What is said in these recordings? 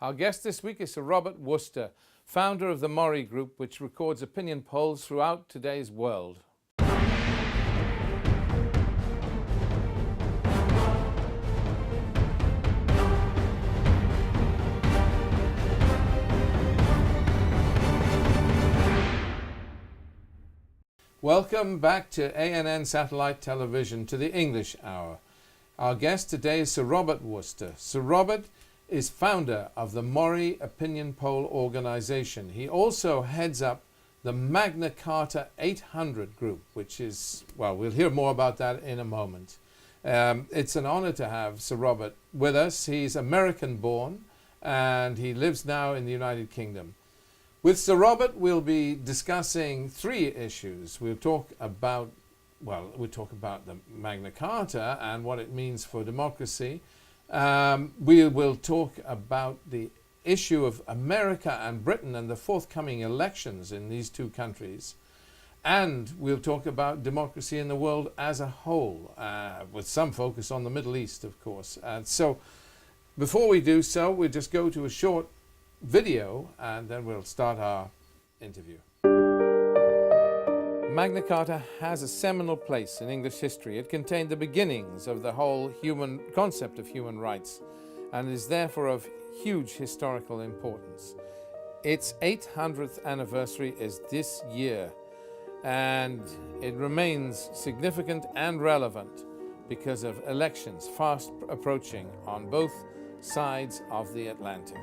Our guest this week is Sir Robert Worcester, founder of the Mori Group, which records opinion polls throughout today's world. Welcome back to ANN Satellite Television, to the English Hour. Our guest today is Sir Robert Worcester. Sir Robert is founder of the Mori Opinion Poll Organization. He also heads up the Magna Carta 800 group, which is, well, we'll hear more about that in a moment. It's an honor to have Sir Robert with us. He's American born and he lives now in the United Kingdom. With Sir Robert, we'll be discussing three issues. We'll talk about the Magna Carta and what it means for democracy. We will talk about the issue of America and Britain and the forthcoming elections in these two countries. And we'll talk about democracy in the world as a whole, with some focus on the Middle East, of course. And so before we do so, we'll just go to a short video and then we'll start our interview. Magna Carta has a seminal place in English history. It contained the beginnings of the whole concept of human rights and is therefore of huge historical importance. Its 800th anniversary is this year, and it remains significant and relevant because of elections fast approaching on both sides of the Atlantic.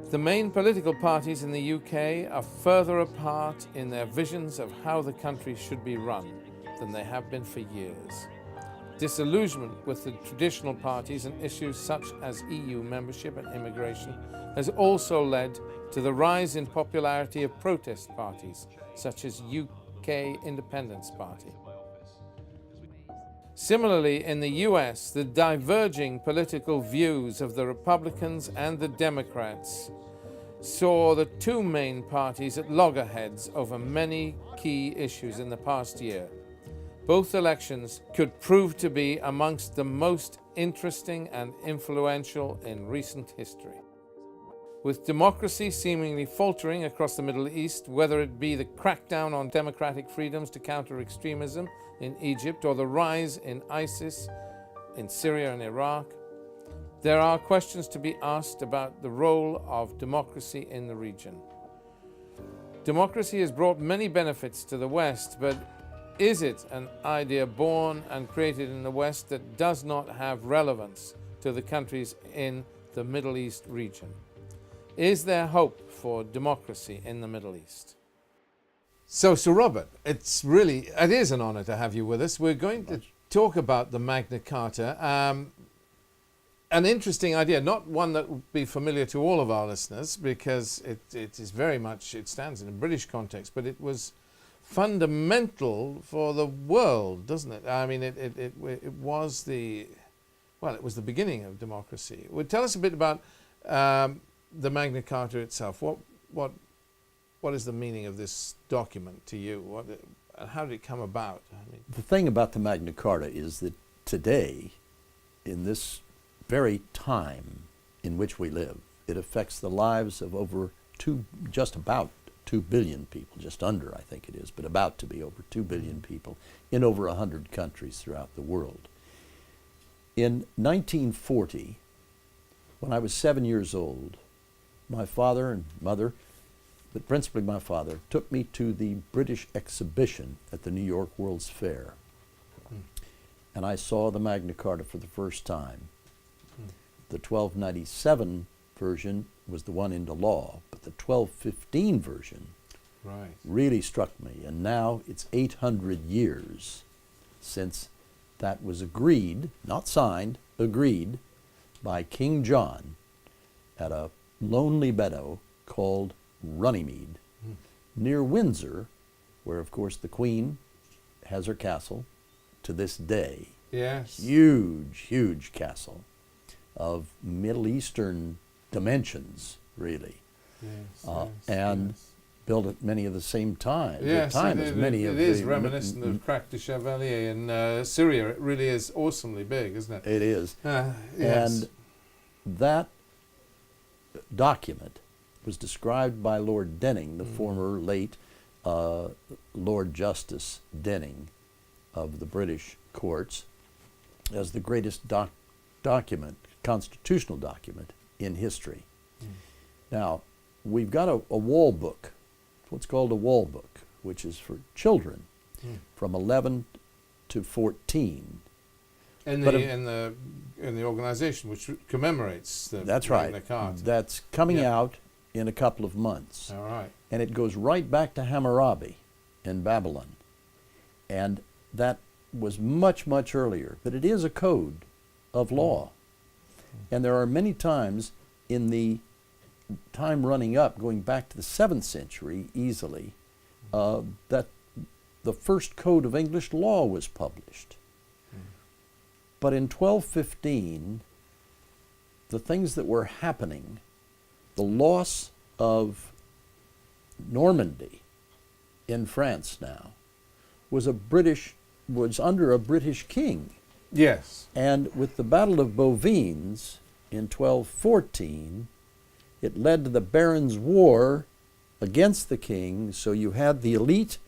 The main political parties in the UK are further apart in their visions of how the country should be run than they have been for years. Disillusionment with the traditional parties and issues such as EU membership and immigration has also led to the rise in popularity of protest parties such as UK Independence Party. Similarly, in the US, the diverging political views of the Republicans and the Democrats saw the two main parties at loggerheads over many key issues in the past year. Both elections could prove to be amongst the most interesting and influential in recent history. With democracy seemingly faltering across the Middle East, whether it be the crackdown on democratic freedoms to counter extremism in Egypt or the rise in ISIS in Syria and Iraq, there are questions to be asked about the role of democracy in the region. Democracy has brought many benefits to the West, but is it an idea born and created in the West that does not have relevance to the countries in the Middle East region? Is there hope for democracy in the Middle East? So, Sir Robert, it is an honor to have you with us. We're going to talk about the Magna Carta. An interesting idea, not one that would be familiar to all of our listeners because it is very much, it stands in a British context, but it was fundamental for the world, doesn't it? I mean, it was the beginning of democracy. Well, tell us a bit about the Magna Carta itself. What is the meaning of this document to you? How did it come about? The thing about the Magna Carta is that today, in this very time in which we live, it affects the lives of just about 2 billion people, just under I think it is, but about to be over 2 billion people in over 100 countries throughout the world. In 1940, when I was 7 years old, my father and mother, but principally my father, took me to the British exhibition at the New York World's Fair. And I saw the Magna Carta for the first time. The 1297 version was the one into law, but the 1215 version really struck me. And now it's 800 years since that was agreed, not signed, agreed by King John at a lonely meadow called Runnymede, near Windsor, where of course the Queen has her castle to this day. Yes. Huge, huge castle of Middle Eastern dimensions, really. Yes, built at many of the same times. Yes, it is reminiscent of Crac de Chevalier in Syria. It really is awesomely big, isn't it? It is. Yes. that document was described by Lord Denning, the former late Lord Justice Denning of the British courts, as the greatest document, constitutional document in history. Now, we've got a wall book, what's called a wall book, which is for children from 11 to 14. In the organization which commemorates the That's Magna right. Carta. That's coming out in a couple of months. All right. And it goes right back to Hammurabi in Babylon. And that was much, much earlier. But it is a code of law. And there are many times in the time running up, going back to the 7th century easily, that the first code of English law was published. But in 1215, the things that were happening, the loss of Normandy in France now, was under a British king. Yes. And with the Battle of Bouvines in 1214, it led to the Barons' War against the king, so you had the elite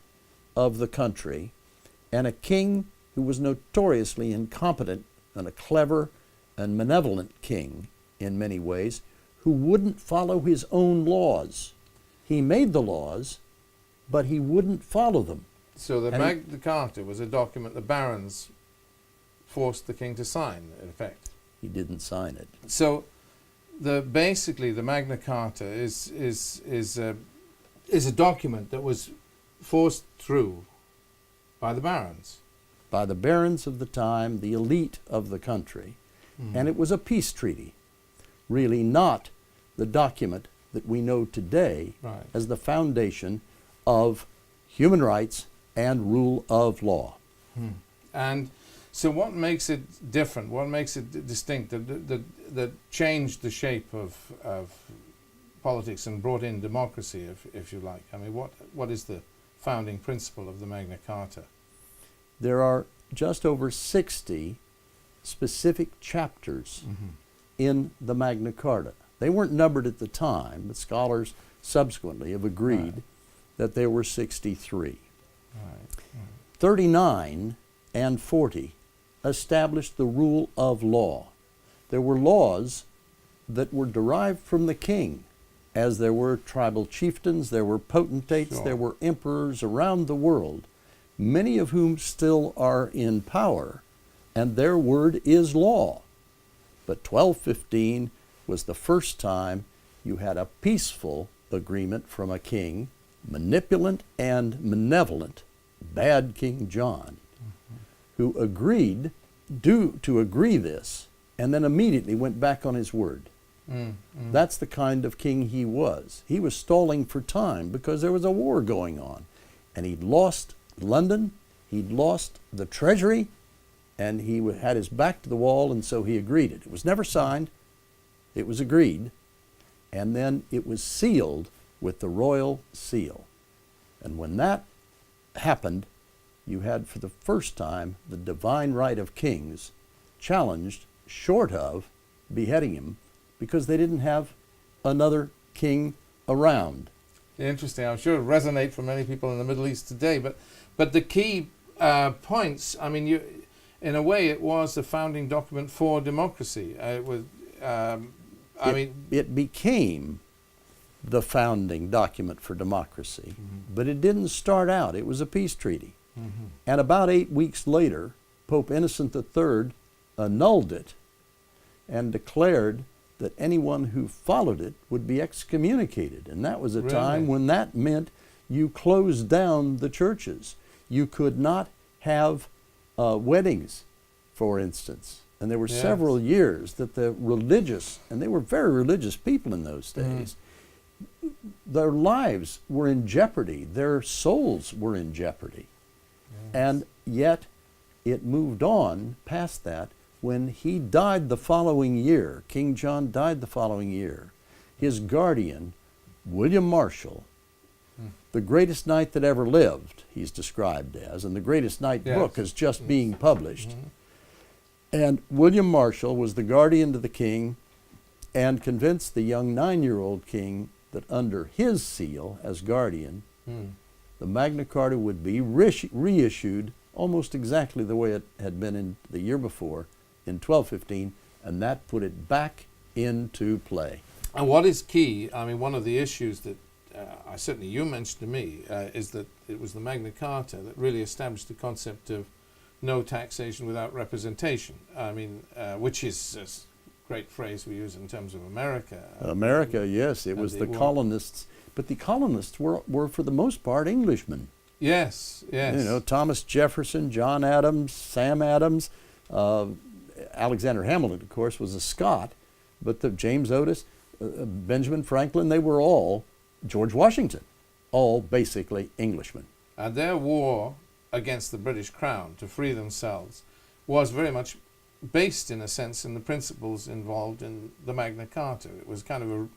of the country and a king who was notoriously incompetent and a clever and malevolent king in many ways, who wouldn't follow his own laws. He made the laws, but he wouldn't follow them. So the Magna Carta was a document the barons forced the king to sign, in effect. He didn't sign it. So basically the Magna Carta is a document that was forced through by the barons. By the barons of the time, the elite of the country. And it was a peace treaty, really not the document that we know today as the foundation of human rights and rule of law. And so what makes it different? What makes it distinct, that changed the shape of politics and brought in democracy, if you like? I mean, what is the founding principle of the Magna Carta? There are just over 60 specific chapters in the Magna Carta. They weren't numbered at the time, but scholars subsequently have agreed that there were 63. 39 and 40 established the rule of law. There were laws that were derived from the king, as there were tribal chieftains, there were potentates, there were emperors around the world, many of whom still are in power, and their word is law. But 1215 was the first time you had a peaceful agreement from a king, manipulant and malevolent, bad King John, who agreed to agree this, and then immediately went back on his word. That's the kind of king he was. He was stalling for time because there was a war going on, and he'd lost London, he'd lost the treasury, and he had his back to the wall, and so he agreed it. It was never signed, it was agreed, and then it was sealed with the royal seal. And when that happened, you had for the first time the divine right of kings challenged, short of beheading him, because they didn't have another king around. Interesting. I'm sure it resonate for many people in the Middle East today. But the key points, I mean, in a way, it was the founding document for democracy. It became the founding document for democracy, but it didn't start out. It was a peace treaty. And about 8 weeks later, Pope Innocent III annulled it and declared that anyone who followed it would be excommunicated. And that was a time when that meant you closed down the churches. You could not have weddings, for instance. And there were several years that the religious, and they were very religious people in those days, their lives were in jeopardy. Their souls were in jeopardy. And yet it moved on past that. When he died the following year, King John died the following year, his guardian, William Marshall, the greatest knight that ever lived, he's described as, and the greatest knight book is just being published. And William Marshall was the guardian to the king, and convinced the young 9-year-old king that under his seal as guardian, the Magna Carta would be reissued almost exactly the way it had been in the year before, in 1215, and that put it back into play. And what is key, I mean, one of the issues that certainly you mentioned to me is that it was the Magna Carta that really established the concept of no taxation without representation. I mean, which is a great phrase we use in terms of America. America, yes, it was the colonists, but the colonists were for the most part Englishmen. Yes, yes. You know, Thomas Jefferson, John Adams, Sam Adams, Alexander Hamilton, of course, was a Scot, but James Otis, Benjamin Franklin, they were all, George Washington, all basically Englishmen. And their war against the British Crown to free themselves was very much based, in a sense, in the principles involved in the Magna Carta. It was kind of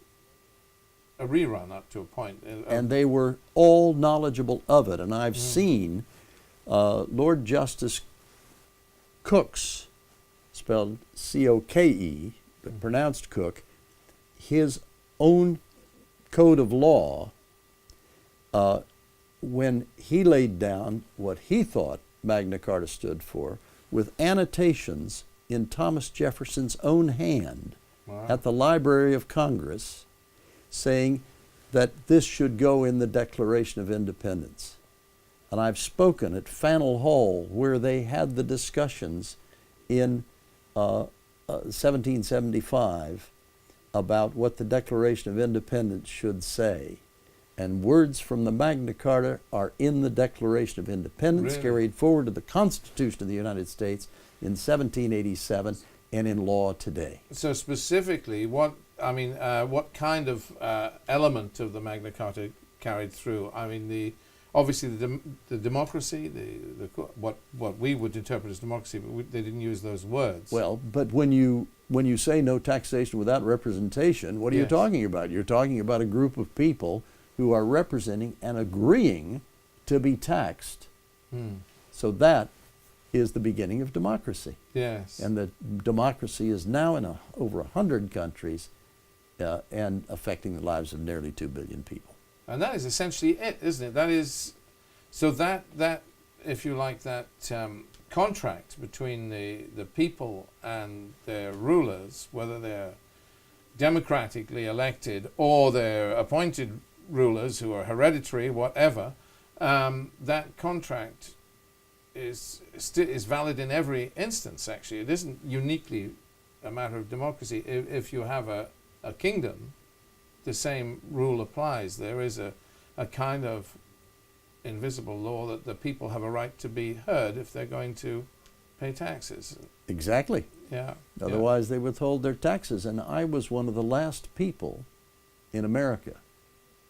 a rerun up to a point. And they were all knowledgeable of it. And I've seen Lord Justice Cook's, spelled C-O-K-E, but pronounced Cook, his own code of law, when he laid down what he thought Magna Carta stood for, with annotations in Thomas Jefferson's own hand at the Library of Congress, saying that this should go in the Declaration of Independence. And I've spoken at Faneuil Hall, where they had the discussions in 1775 about what the Declaration of Independence should say. And words from the Magna Carta are in the Declaration of Independence, really? Carried forward to the Constitution of the United States in 1787 and in law today. So specifically, what kind of element of the Magna Carta carried through? I mean, obviously the democracy, what we would interpret as democracy, but they didn't use those words. Well, but when you say no taxation without representation, what are you talking about? You're talking about a group of people who are representing and agreeing to be taxed. So that is the beginning of democracy. Yes. And the democracy is now in over 100 countries and affecting the lives of nearly 2 billion people. And that is essentially it, isn't it? That is, so that if you like, that contract between the people and their rulers, whether they're democratically elected or they're appointed rulers who are hereditary, whatever, that contract is valid in every instance, actually. It isn't uniquely a matter of democracy. If you have a kingdom, the same rule applies. There is a kind of invisible law that the people have a right to be heard if they're going to pay taxes. Exactly. Yeah. Otherwise they withhold their taxes. And I was one of the last people in America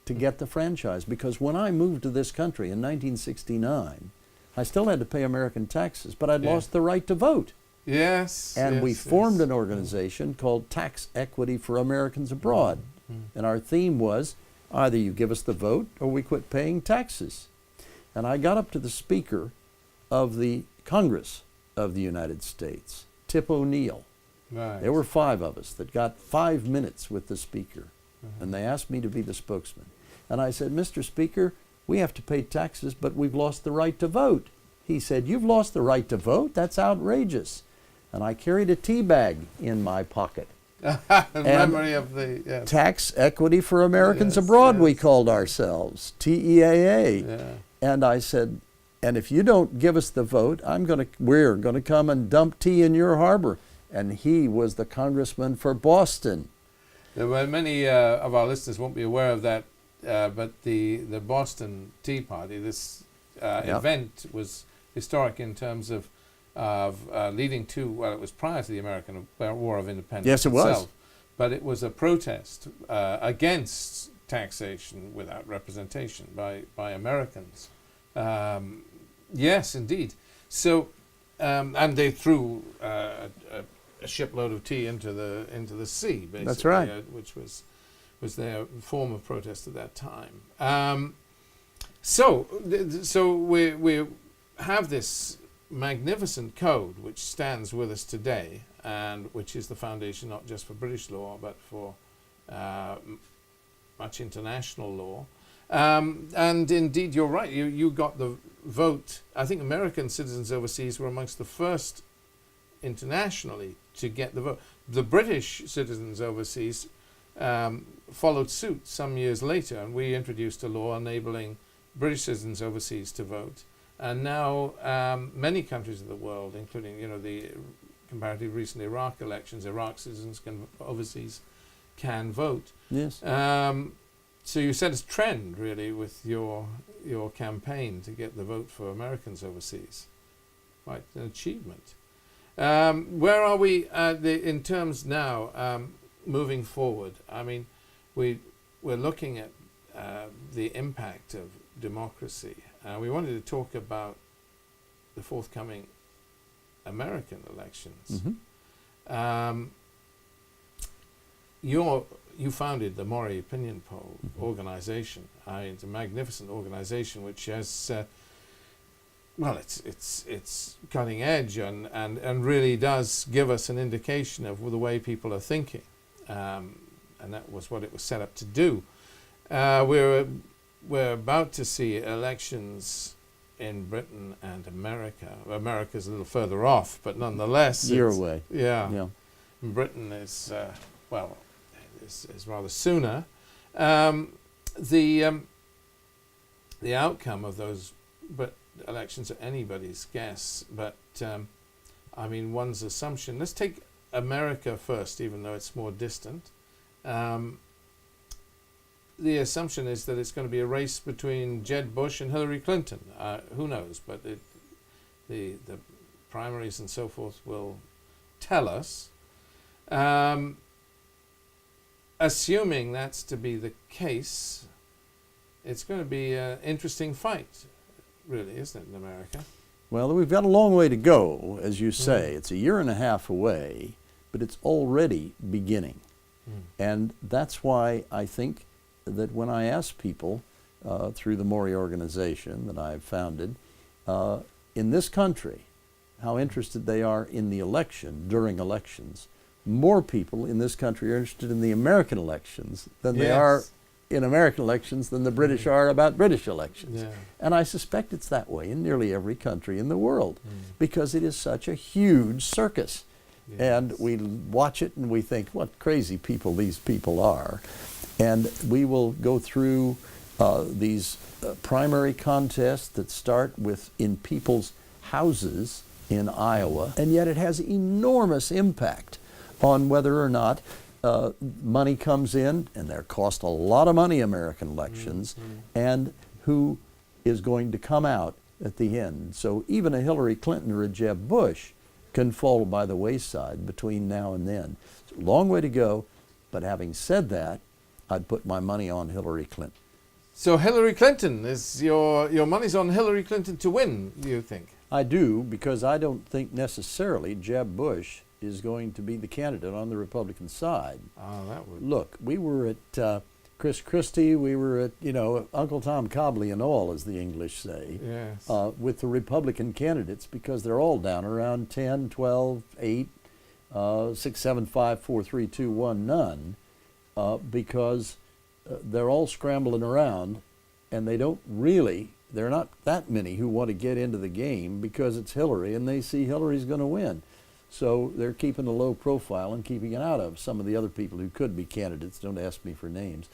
to get the franchise, because when I moved to this country in 1969, I still had to pay American taxes, but I'd lost the right to vote. Yes. And we formed an organization called Tax Equity for Americans Abroad. And our theme was, either you give us the vote or we quit paying taxes. And I got up to the Speaker of the Congress of the United States, Tip O'Neill. Right. There were 5 of us that got 5 minutes with the Speaker. And they asked me to be the spokesman. And I said, Mr. Speaker, we have to pay taxes, but we've lost the right to vote. He said, you've lost the right to vote? That's outrageous. And I carried a tea bag in my pocket. In memory of the Tax Equity for Americans Abroad, we called ourselves, TEAA. Yeah. And I said, and if you don't give us the vote, we're going to come and dump tea in your harbor. And he was the congressman for Boston. There were many of our listeners won't be aware of that, but the Boston Tea Party, this event was historic in terms of leading to, well, it was prior to the American War of Independence. Yes, it was. But it was a protest against taxation without representation by Americans. Yes, indeed. So, and they threw a shipload of tea into the sea, basically. That's right. Which was their form of protest at that time. So we have this magnificent code which stands with us today, and which is the foundation not just for British law but for much international law. And indeed, you're right. You got the vote. I think American citizens overseas were amongst the first internationally to get the vote. The British citizens overseas followed suit some years later, and we introduced a law enabling British citizens overseas to vote. And now many countries of the world, including the comparatively recent Iraq elections, Iraq citizens overseas can vote. Yes. So you set a trend really with your campaign to get the vote for Americans overseas. Quite an achievement. Where are we in terms now moving forward? I mean, we're looking at the impact of democracy. We wanted to talk about the forthcoming American elections. Mm-hmm. You founded the Maury Opinion Poll organization. It's a magnificent organization which has, it's cutting edge and really does give us an indication of the way people are thinking. And that was what it was set up to do. We're about to see elections in Britain and America. America's a little further off, but nonetheless, Year away. Yeah. Britain is is rather sooner. The outcome of those elections are anybody's guess, but I mean, one's assumption. Let's take America first, even though it's more distant. The assumption is that it's going to be a race between Jeb Bush and Hillary Clinton. Who knows? But the primaries and so forth will tell us. Assuming that's to be the case, it's going to be an interesting fight, really, isn't it, in America? Well, we've got a long way to go, as you say. It's a year and a half away, but it's already beginning. And that's why I think that when I ask people through the Maury organization that I've founded in this country how interested they are in the election, during elections, more people in this country are interested in the American elections than they are in American elections than the British are about British elections. Yeah. And I suspect it's that way in nearly every country in the world because it is such a huge circus. Yes. And we watch it and we think, what crazy people these people are. And we will go through these primary contests that start in people's houses in Iowa, and yet it has enormous impact on whether or not money comes in, and there cost a lot of money, American elections, and who is going to come out at the end. So even a Hillary Clinton or a Jeb Bush can fall by the wayside between now and then. It's a long way to go, but having said that, I'd put my money on Hillary Clinton. So Hillary Clinton, is your money's on Hillary Clinton to win, do you think? I do, because I don't think necessarily Jeb Bush is going to be the candidate on the Republican side. Oh, that would... Look, we were at Chris Christie, we were at, Uncle Tom Cobley and all, as the English say, Yes. with the Republican candidates, because they're all down around 10, 12, 8, 6, 7, 5, 4, 3, 2, 1, none, because they're all scrambling around, and there are not that many who want to get into the game because it's Hillary, and they see Hillary's going to win. So they're keeping a low profile and keeping it out of some of the other people who could be candidates. Don't ask me for names,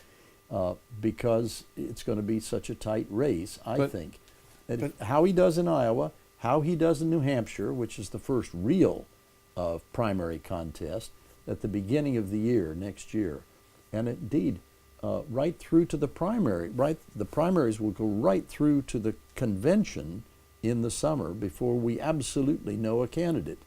because it's going to be such a tight race, I think. That how he does in Iowa, how he does in New Hampshire, which is the first real primary contest, at the beginning of the year, next year. And indeed, right through to the primary. The primaries will go right through to the convention in the summer before we absolutely know a candidate.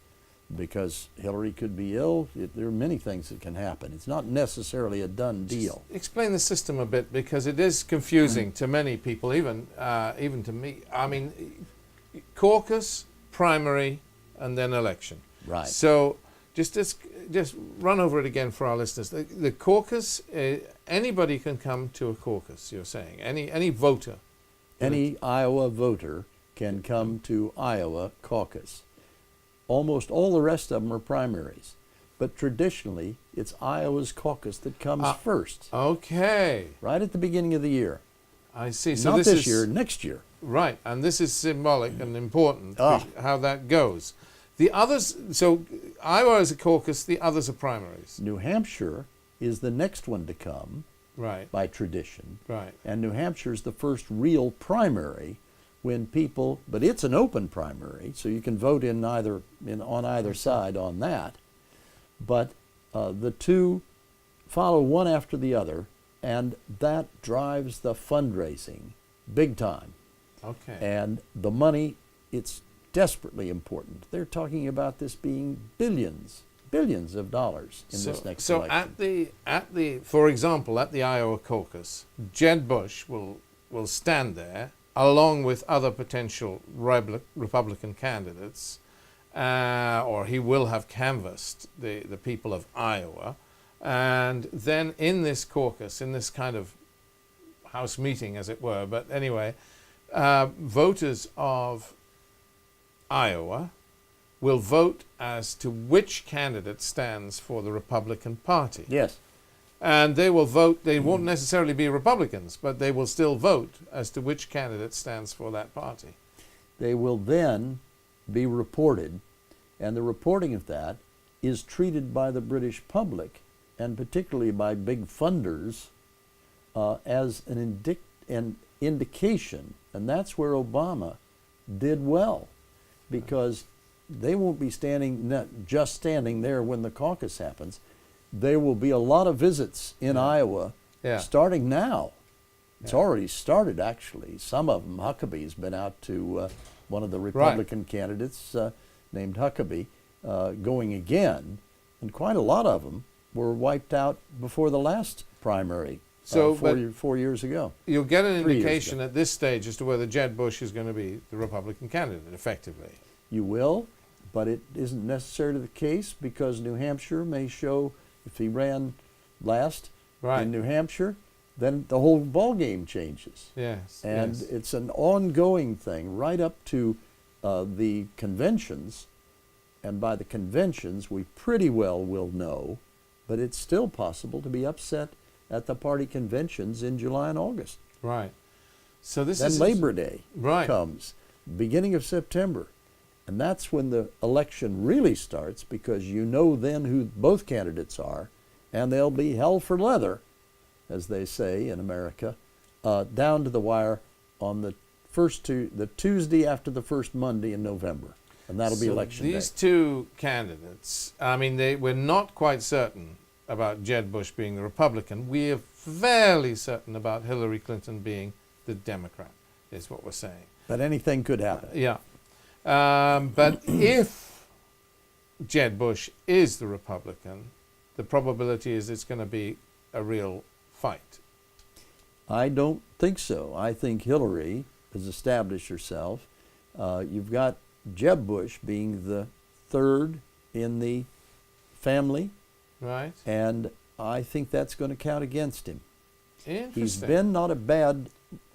Because Hillary could be ill. There are many things that can happen. It's not necessarily a done deal. Just explain the system a bit, because it is confusing to many people, even to me. I mean, caucus, primary, and then election. Right. So just run over it again for our listeners. The caucus, anybody can come to a caucus, you're saying. Any voter. Any Iowa voter can come to Iowa caucus. almost all the rest of them are primaries. But traditionally, it's Iowa's caucus that comes first, Okay. right at the beginning of the year. I see. So Not this this is year, next year. right, and this is symbolic and important Ah. how that goes. The others, so Iowa is a caucus, the others are primaries. New Hampshire is the next one to come Right, by tradition. right. And New Hampshire is the first real primary when people, but it's an open primary, so you can vote on either side on that. But the two follow one after the other, and that drives the fundraising big time. Okay. And the money, it's desperately important. They're talking about this being billions of dollars in this next so election. at the for example, at the Iowa caucus, Jed Bush will stand there along with other potential Republican candidates, or he will have canvassed the people of Iowa, and then in this caucus, in this kind of House meeting, as it were, but anyway, voters of Iowa will vote as to which candidate stands for the Republican Party. Yes. And they will vote, they won't necessarily be Republicans, but they will still vote as to which candidate stands for that party. They will then be reported, and the reporting of that is treated by the British public, and particularly by big funders, as an indication. And that's where Obama did well, because they won't be not just standing there when the caucus happens. There will be a lot of visits in Iowa starting now. It's already started, actually. Some of them, Huckabee's been out to one of the Republican candidates named Huckabee going again, and quite a lot of them were wiped out before the last primary. So, 4 years ago. You'll get an 3 years indication ago. at this stage as to whether Jed Bush is going to be the Republican candidate, effectively. You will, but it isn't necessarily the case, because New Hampshire may show, if he ran last in New Hampshire, then the whole ball game changes. Yes. And yes. it's an ongoing thing right up to the conventions. And by the conventions, we pretty well will know, but it's still possible to be upset at the party conventions in July and August. Right. So this Then is Labor Day right. comes, beginning of September. And that's when the election really starts, because you know then who both candidates are, and they'll be hell for leather, as they say in America, down to the wire on the Tuesday after the first Monday in November. And that'll be election day. These two candidates, I mean, we're not quite certain about Jed Bush being the Republican. We're fairly certain about Hillary Clinton being the Democrat, is what we're saying. But anything could happen. Yeah. But if Jed Bush is the Republican, the probability is it's going to be a real fight. I don't think so. I think Hillary has established herself. You've got Jeb Bush being the third in the family, right? And I think that's going to count against him. Interesting. He's been not a bad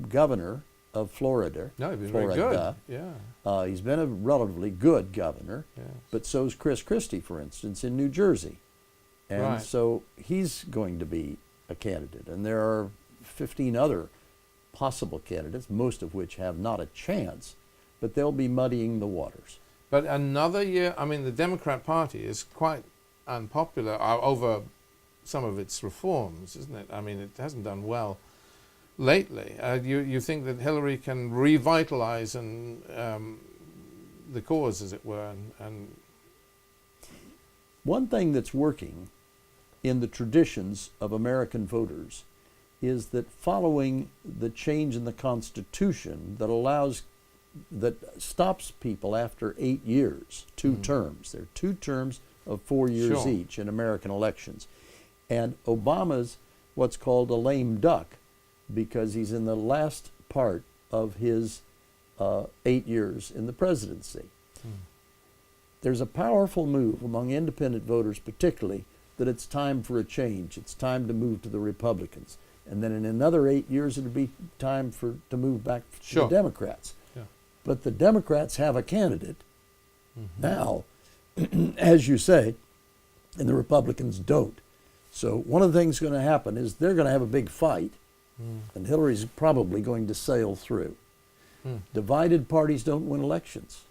governor of Florida. No, he's been very good. Yeah. He's been a relatively good governor, Yes. but so's Chris Christie, for instance, in New Jersey. And so he's going to be a candidate. And there are 15 other possible candidates, most of which have not a chance, but they'll be muddying the waters. But another year, I mean, the Democrat Party is quite unpopular over some of its reforms, isn't it? I mean, it hasn't done well lately. You think that Hillary can revitalize the cause, as it were, and one thing that's working in the traditions of American voters is that following the change in the Constitution that stops people after 8 years, two terms. There are 2 terms of 4 years each in American elections. And Obama's what's called a lame duck, because he's in the last part of his 8 years in the presidency. There's a powerful move among independent voters particularly that it's time for a change. It's time to move to the Republicans. And then in another 8 years it'll be time to move back to the Democrats. Yeah. But the Democrats have a candidate now, as you say, and the Republicans don't. So one of the things going to happen is they're going to have a big fight, and Hillary's probably going to sail through. Divided parties don't win elections,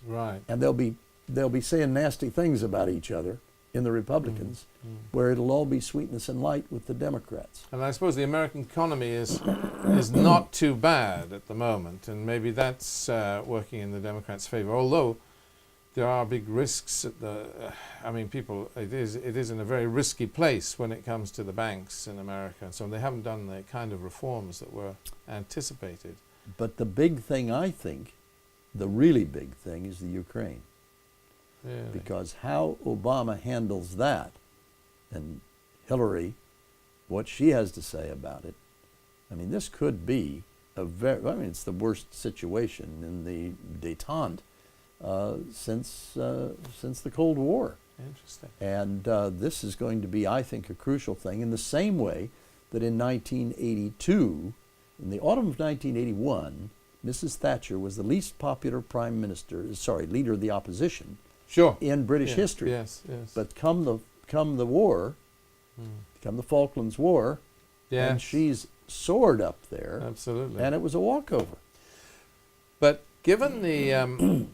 Right. and they'll be saying nasty things about each other in the Republicans, where it'll all be sweetness and light with the Democrats. And I suppose the American economy is not too bad at the moment, and maybe that's working in the Democrats' favor. Although there are big risks at the. I mean, it is in a very risky place when it comes to the banks in America, and so they haven't done the kind of reforms that were anticipated. But the big thing, I think, the really big thing, is the Ukraine. Really. Because how Obama handles that, and Hillary, what she has to say about it, I mean, this could be it's the worst situation in the détente since the Cold War. Interesting. And this is going to be, I think, a crucial thing in the same way that in 1982, in the autumn of 1981, Mrs. Thatcher was the least popular leader of the opposition Sure. in British history. Yes, yes. But come the war, come the Falklands War, Yes. and she's soared up there, Absolutely. and it was a walkover. But given the,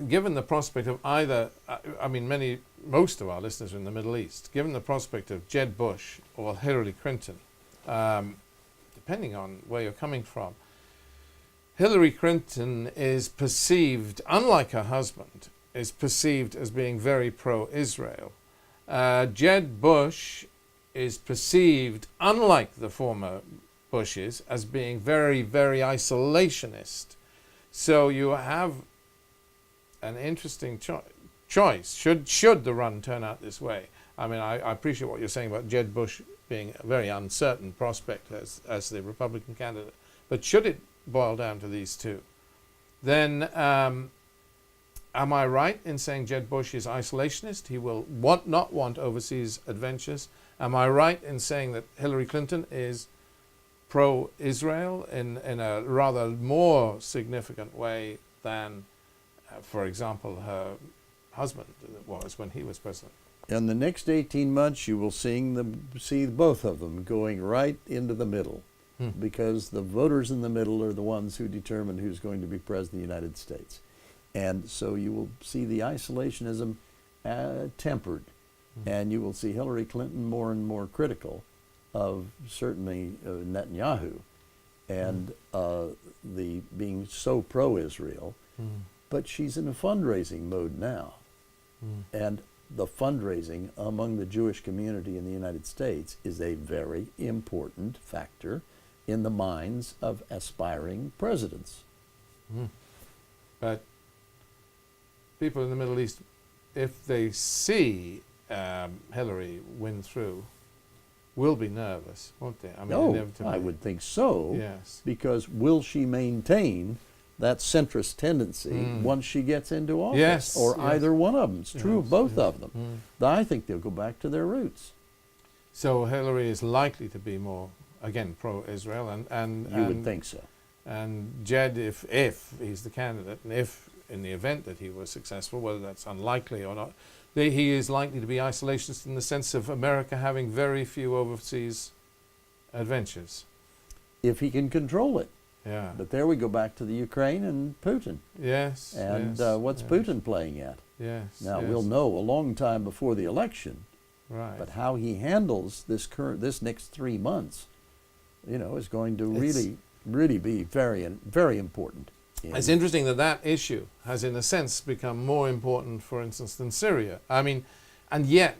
given the prospect of either, most of our listeners are in the Middle East, given the prospect of Jeb Bush or Hillary Clinton, depending on where you're coming from, Hillary Clinton is perceived, unlike her husband, is perceived as being very pro-Israel. Jeb Bush is perceived, unlike the former Bushes, as being very, very isolationist. So you have an interesting choice. Should the run turn out this way? I mean, I appreciate what you're saying about Jeb Bush being a very uncertain prospect as the Republican candidate. But should it boil down to these two, then am I right in saying Jeb Bush is isolationist? He will not want overseas adventures. Am I right in saying that Hillary Clinton is pro-Israel in a rather more significant way than, for example, her husband was when he was president? In the next 18 months, you will see both of them going right into the middle, because the voters in the middle are the ones who determine who's going to be president of the United States. And so you will see the isolationism tempered, and you will see Hillary Clinton more and more critical of certainly Netanyahu and the being so pro-Israel. But she's in a fundraising mode now. And the fundraising among the Jewish community in the United States is a very important factor in the minds of aspiring presidents. But people in the Middle East, if they see Hillary win through, will be nervous, won't they? I mean, inevitably. I would think so. Yes. Because will she maintain that centrist tendency once she gets into office? Yes. Or yes. either one of them. It's true of both of them. I think they'll go back to their roots. So Hillary is likely to be more, again, pro-Israel, and You would think so. And Jed, if he's the candidate, and if in the event that he was successful, whether that's unlikely or not, he is likely to be isolationist in the sense of America having very few overseas adventures. If he can control it. Yeah. But there we go back to the Ukraine and Putin. Yes. And yes, what's yes. Putin playing at? Yes. Now, yes. we'll know a long time before the election. Right. But how he handles this next 3 months, is going to really be very, very important. It's interesting that issue has, in a sense, become more important, for instance, than Syria. I mean, and yet,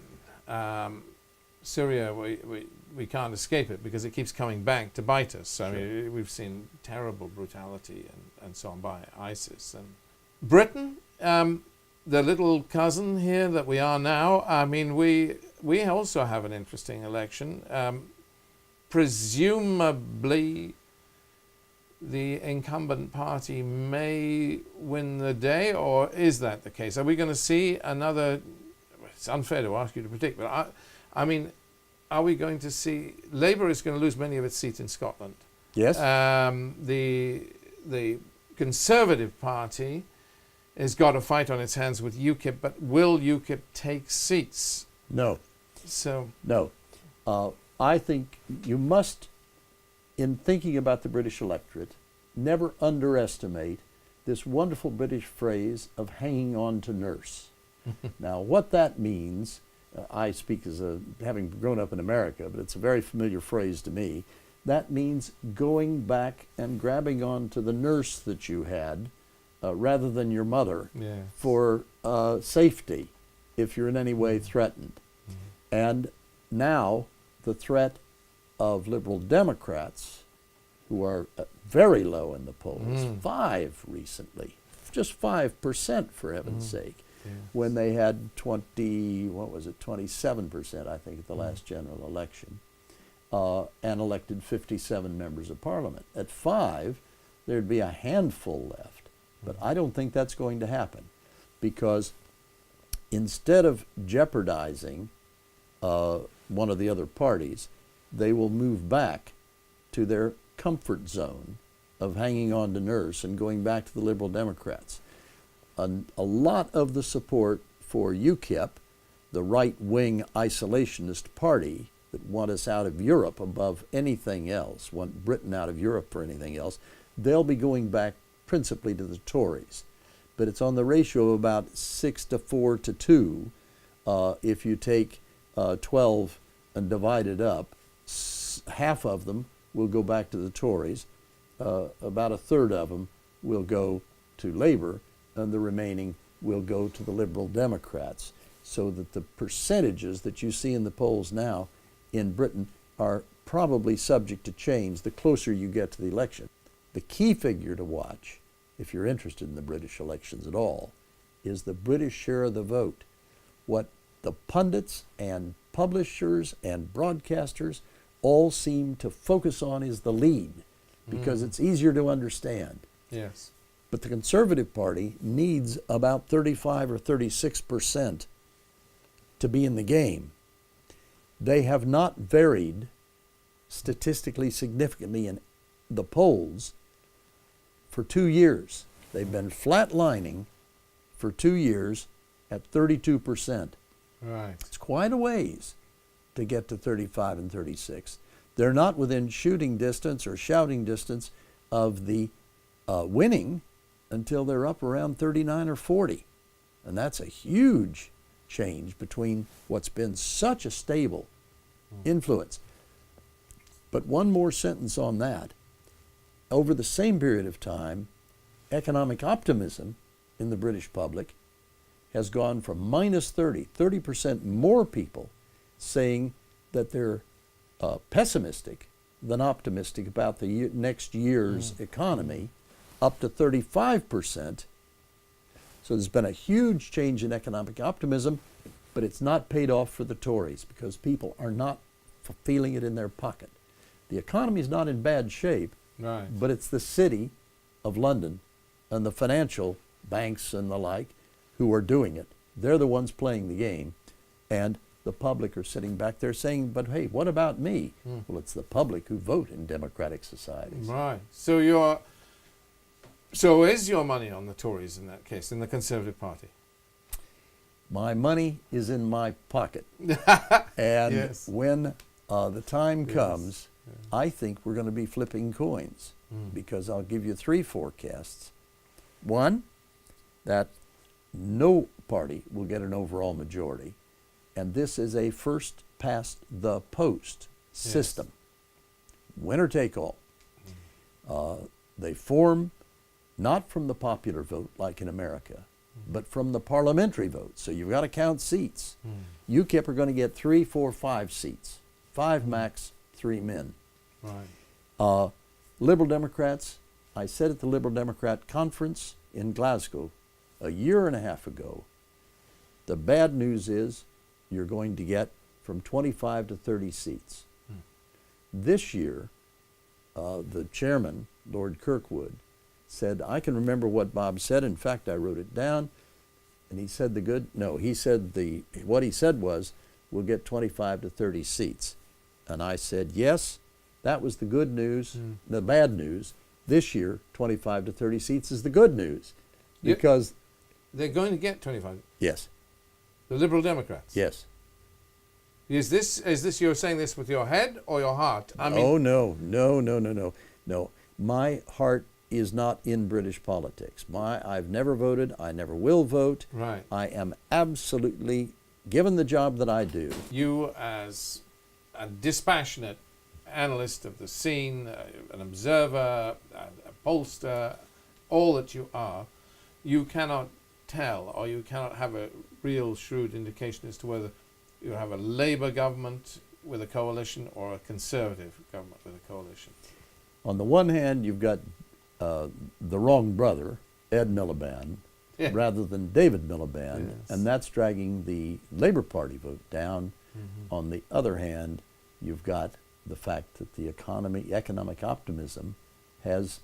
Syria, we can't escape it because it keeps coming back to bite us. I mean, we've seen terrible brutality and so on by ISIS. And Britain, the little cousin here that we are now, I mean, we also have an interesting election. Presumably, the incumbent party may win the day, or is that the case? Are we going to see another? It's unfair to ask you to predict, but I mean, are we going to see Labour is going to lose many of its seats in Scotland? Yes. The Conservative Party has got a fight on its hands with UKIP, but will UKIP take seats? No. So No. I think you must, in thinking about the British electorate, never underestimate this wonderful British phrase of hanging on to nurse. Now, what that means, I speak as having grown up in America, but it's a very familiar phrase to me. That means going back and grabbing on to the nurse that you had rather than your mother for safety if you're in any way threatened. And now the threat of liberal Democrats, who are very low in the polls, 5 recently, just 5% for heaven's sake, when they had 27%, I think, at the last general election, and elected 57 members of parliament. At 5, there'd be a handful left. But I don't think that's going to happen, because instead of jeopardizing one of the other parties, they will move back to their comfort zone of hanging on to nurse and going back to the Liberal Democrats. A lot of the support for UKIP, the right-wing isolationist party that want us out of Europe above anything else, want Britain out of Europe for anything else, they'll be going back principally to the Tories. But it's on the ratio of about 6 to 4 to 2. If you take 12 and divide it up, half of them will go back to the Tories, about a third of them will go to Labour, and the remaining will go to the Liberal Democrats, so that the percentages that you see in the polls now in Britain are probably subject to change the closer you get to the election. The key figure to watch, if you're interested in the British elections at all, is the British share of the vote. What the pundits and publishers and broadcasters all seem to focus on is the lead, because it's easier to understand. yes, But the Conservative Party needs about 35 or 36% to be in the game. They have not varied statistically significantly in the polls for 2 years. They've been flatlining for 2 years at 32%. right. It's quite a ways to get to 35 and 36. They're not within shooting distance or shouting distance of the winning until they're up around 39 or 40. And that's a huge change between what's been such a stable influence. But one more sentence on that. Over the same period of time, economic optimism in the British public has gone from minus 30% more people saying that they're pessimistic than optimistic about the next year's economy, up to 35%. So there's been a huge change in economic optimism, but it's not paid off for the Tories because people are not feeling it in their pocket. The economy is not in bad shape, Right. but it's the city of London and the financial banks and the like who are doing it. They're the ones playing the game, and the public are sitting back there saying, but hey, what about me? Well, it's the public who vote in democratic societies. Right. So is your money on the Tories in that case, in the Conservative Party? My money is in my pocket. And Yes. when the time Yes. comes, I think we're going to be flipping coins, because I'll give you 3 forecasts. One, that no party will get an overall majority, and this is a first past the post system. Winner take all. They form not from the popular vote like in America, but from the parliamentary vote. So you've got to count seats. UKIP are going to get 3, 4, 5 seats. 5 max, 3 men. Right. Liberal Democrats, I said at the Liberal Democrat conference in Glasgow a year and a half ago, the bad news is you're going to get from 25 to 30 seats. This year, the chairman, Lord Kirkwood, said, I can remember what Bob said. In fact, I wrote it down. And he said what he said was, we'll get 25 to 30 seats. And I said, yes, that was the good news. The bad news, this year, 25 to 30 seats is the good news. Because They're going to get 25. Yes. The Liberal Democrats. Yes. Is this you're saying this with your head or your heart? I mean, Oh, no. My heart is not in British politics. I've never voted. I never will vote. right. I am absolutely, given the job that I do, You, as a dispassionate analyst of the scene, an observer, a pollster, all that you are, you cannot tell, or you cannot have a real shrewd indication as to whether you have a Labour government with a coalition or a Conservative government with a coalition. on the one hand, you've got the wrong brother, Ed Miliband, Yeah. rather than David Miliband, Yes. and that's dragging the Labour Party vote down. Mm-hmm. On the other hand, you've got the fact that the economic optimism has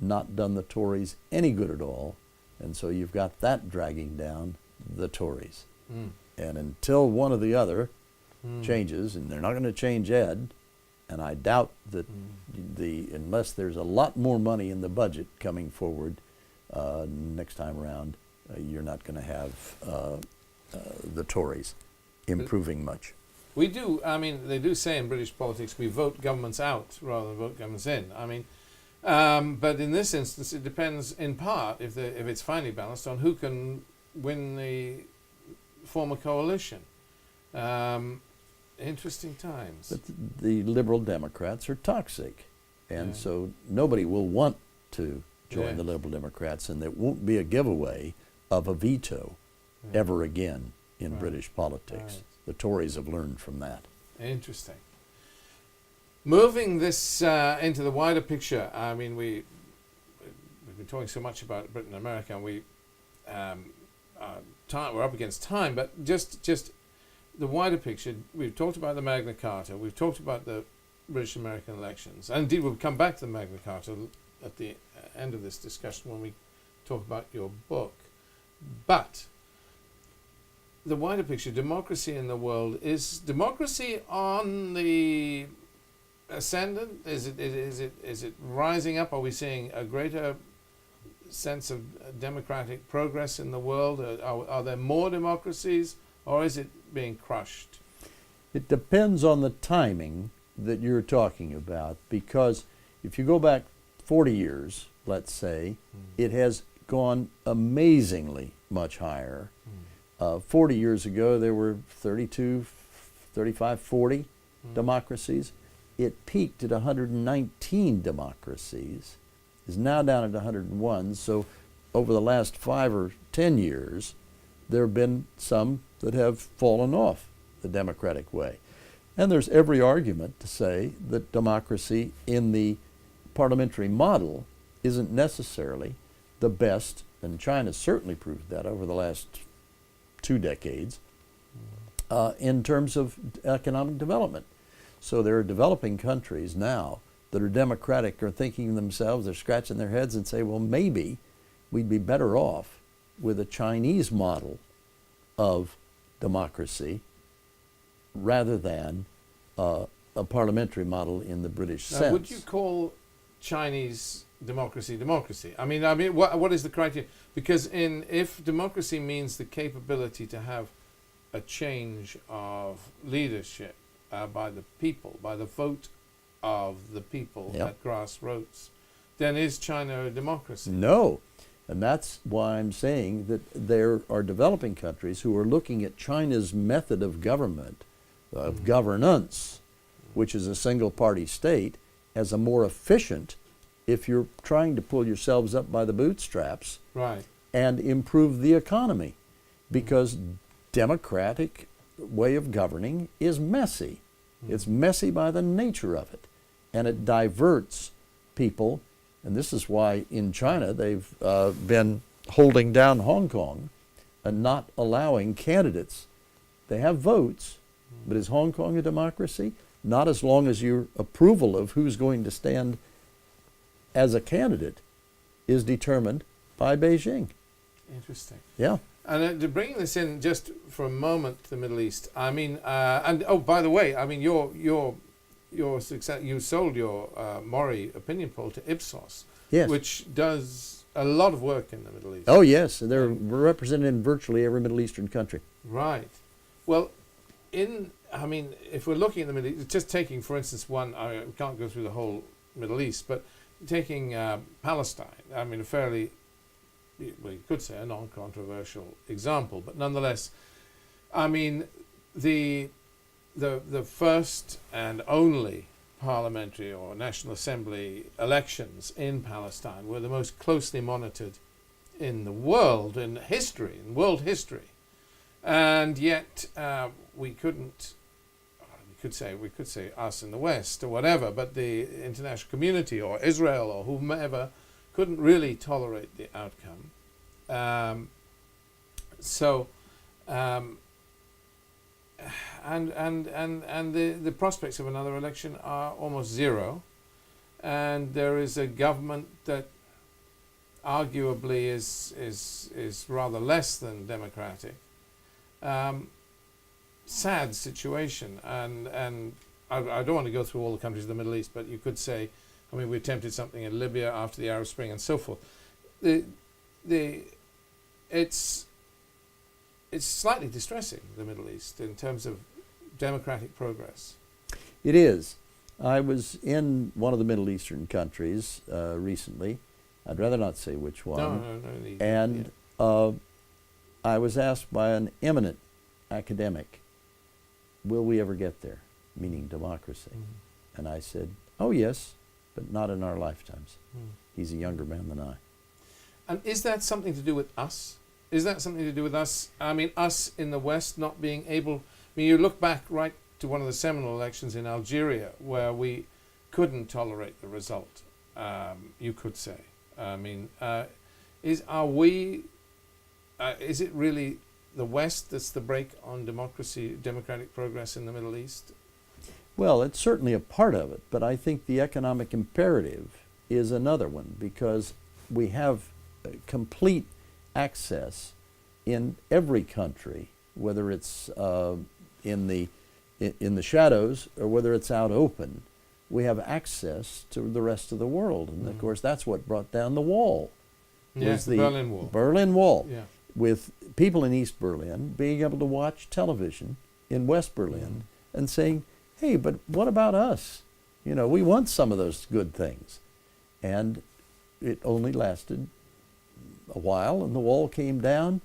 not done the Tories any good at all, and so you've got that dragging down the Tories. Mm. And until one or the other Mm. changes, and they're not going to change Ed, and I doubt that unless there's a lot more money in the budget coming forward next time around, you're not going to have the Tories improving much. We do, I mean, they do say in British politics we vote governments out rather than vote governments in. I mean, but in this instance it depends in part, if it's finely balanced, on who can win form a coalition. Interesting times. But the Liberal Democrats are toxic, and Yeah. so nobody will want to join Yeah. the Liberal Democrats, and there won't be a giveaway of a veto Yeah. ever again in Right. British politics. Right. The Tories have learned from that. Interesting. Moving this into the wider picture, I mean, we've been talking so much about Britain and America, and we're up against time, but just the wider picture, we've talked about the Magna Carta, we've talked about the British-American elections, and indeed we'll come back to the Magna Carta at the end of this discussion when we talk about your book. But the wider picture, democracy in the world, is democracy on the ascendant? Is it rising up? Are we seeing a greater sense of democratic progress in the world? Are there more democracies, or is it being crushed? It depends on the timing that you're talking about, because if you go back 40 years, let's say, it has gone amazingly much higher. 40 years ago, there were 32, 35, 40 democracies. It peaked at 119 democracies, is now down at 101. So over the last 5 or 10 years, there have been some that have fallen off the democratic way. And there's every argument to say that democracy in the parliamentary model isn't necessarily the best, and China certainly proved that over the last 2 decades, in terms of economic development. So there are developing countries now that are democratic, are thinking to themselves, they're scratching their heads and say, well, maybe we'd be better off with a Chinese model of democracy rather than a parliamentary model in the British Now, sense. would you call Chinese democracy? I mean, what is the criteria? Because if democracy means the capability to have a change of leadership by the people, by the vote of the people Yep. at grassroots, then is China a democracy? No. And that's why I'm saying that there are developing countries who are looking at China's method of government, of governance, which is a single party state, as a more efficient, if you're trying to pull yourselves up by the bootstraps Right. and improve the economy. Because democratic way of governing is messy. It's messy by the nature of it. And it diverts people. And this is why in China they've been holding down Hong Kong and not allowing candidates. They have votes, but is Hong Kong a democracy? Not as long as your approval of who's going to stand as a candidate is determined by Beijing. Interesting. Yeah. And to bring this in just for a moment to the Middle East, I mean, and oh, by the way, I mean, your success, you sold your Mori opinion poll to Ipsos, Yes. which does a lot of work in the Middle East. Oh, yes. They're represented in virtually every Middle Eastern country. Right. Well, if we're looking at the Middle East, just taking, for instance, we can't go through the whole Middle East, but taking Palestine, a fairly, well, you could say a non-controversial example, but nonetheless, the first and only parliamentary or National Assembly elections in Palestine were the most closely monitored in the world, in world history. And yet we could say us in the West or whatever, but the international community or Israel or whomever couldn't really tolerate the outcome. And the prospects of another election are almost zero, and there is a government that arguably is rather less than democratic. Sad situation, and I don't want to go through all the countries of the Middle East, but you could say, we attempted something in Libya after the Arab Spring and so forth. It's slightly distressing, the Middle East, in terms of democratic progress. It is. I was in one of the Middle Eastern countries recently. I'd rather not say which one. No need. And I was asked by an eminent academic, will we ever get there? Meaning democracy. Mm-hmm. And I said, oh yes, but not in our lifetimes. Mm. He's a younger man than I. And is that something to do with us? Is that something to do with us? Us in the West not being able... you look back right to one of the seminal elections in Algeria where we couldn't tolerate the result, you could say. Is it really the West that's the brake on democratic progress in the Middle East? Well, it's certainly a part of it, but I think the economic imperative is another one, because we have complete access in every country, whether it's in the shadows or whether it's out open. We have access to the rest of the world, and of course that's what brought down the wall. Yes, the Berlin Wall. Berlin Wall, yeah. With people in East Berlin being able to watch television in West Berlin and saying, hey, but what about us? We want some of those good things. And it only lasted a while, and the wall came down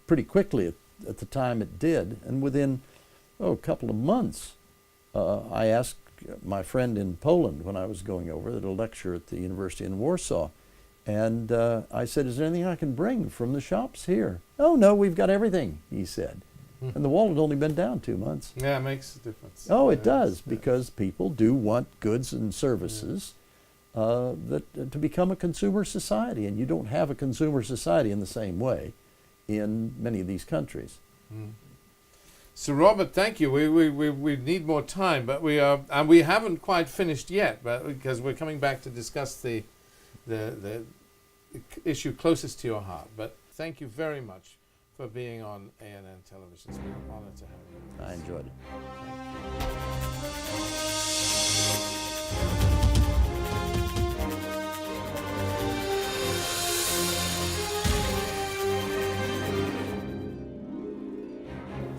pretty quickly at the time it did. And within a couple of months, I asked my friend in Poland when I was going over at a lecture at the university in Warsaw, and I said, is there anything I can bring from the shops here? Oh, no, we've got everything, he said. And the wall had only been down 2 months. Yeah, it makes a difference. Oh, it does, because people do want goods and services to become a consumer society, and you don't have a consumer society in the same way in many of these countries. So, Robert, thank you. We need more time, but we haven't quite finished yet, but because we're coming back to discuss the issue closest to your heart. But thank you very much for being on ANN Television. It's been an honor to have you. I enjoyed it.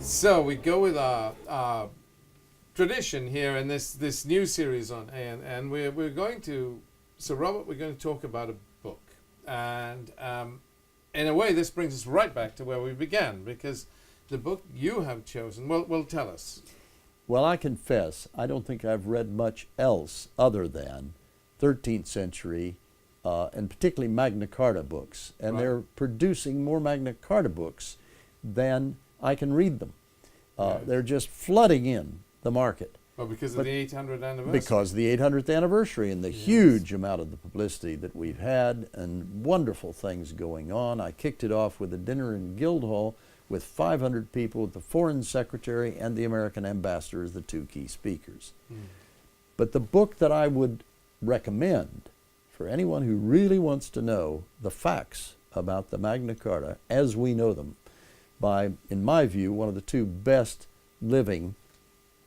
So we go with our tradition here in this new series on ANN. We're going to, so Robert, we're going to talk about a book. And in a way, this brings us right back to where we began, because the book you have chosen, well, tell us. Well, I confess, I don't think I've read much else other than 13th century and particularly Magna Carta books. And Right. they're producing more Magna Carta books than I can read them. Right. They're just flooding in the market. Well, because of But the 800th anniversary. Because of the 800th anniversary and the huge amount of the publicity that we've had and wonderful things going on. I kicked it off with a dinner in Guildhall with 500 people, with the Foreign Secretary and the American Ambassador as the two key speakers. But the book that I would recommend for anyone who really wants to know the facts about the Magna Carta as we know them, by, in my view, one of the two best living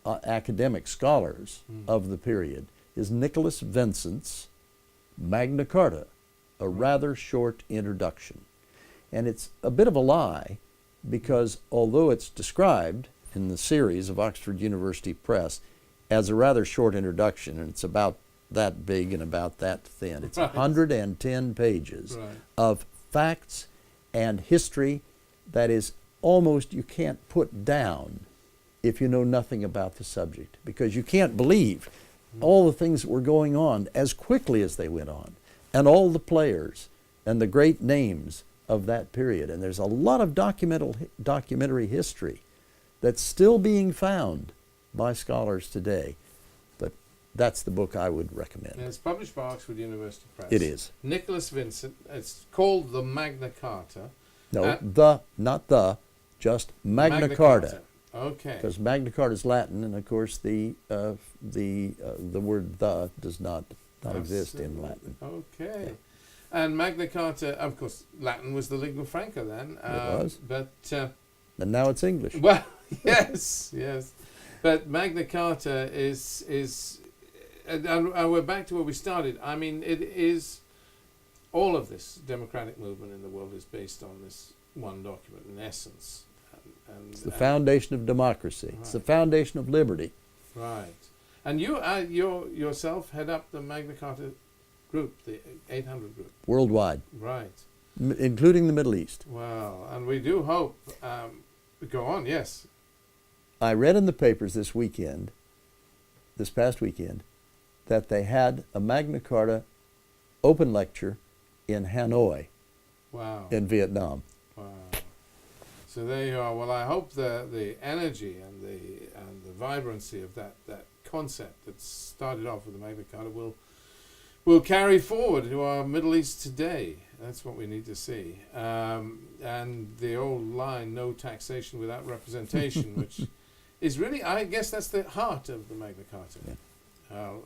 academic scholars of the period, is Nicholas Vincent's Magna Carta, a rather short introduction. And it's a bit of a lie because although it's described in the series of Oxford University Press as a rather short introduction, and it's about that big and about that thin, it's 110 pages of facts and history that is almost you can't put down if you know nothing about the subject, because you can't believe all the things that were going on as quickly as they went on, and all the players and the great names of that period. And there's a lot of documentary history that's still being found by scholars today. But that's the book I would recommend. And it's published by Oxford University Press. It is. Nicholas Vincent. It's called The Magna Carta. No, just Magna Carta. Okay. Because Magna Carta is Latin, and of course the word "the" does not exist in Latin. Okay. Yeah. And Magna Carta, of course, Latin was the lingua franca then. It was. But and now it's English. well, yes. But Magna Carta is, and we're back to where we started. I mean, it is all of this democratic movement in the world is based on this one document, in essence. It's the foundation of democracy. Right. It's the foundation of liberty. Right. And you yourself head up the Magna Carta group, the 800 group. Worldwide. Right. Including the Middle East. Well, and we do hope, go on, yes. I read in the papers this past weekend, that they had a Magna Carta open lecture in Hanoi. Wow. In Vietnam. Wow. So there you are. Well, I hope the energy and the vibrancy of that concept that started off with the Magna Carta will carry forward to our Middle East today. That's what we need to see. And the old line, no taxation without representation, which is really, I guess that's the heart of the Magna Carta. Yeah.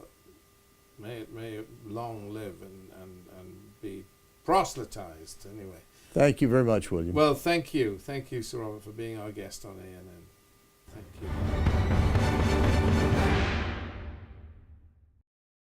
May it long live and be proselytized anyway. Thank you very much, William. Well, thank you. Thank you, Sir Robert, for being our guest on ANN.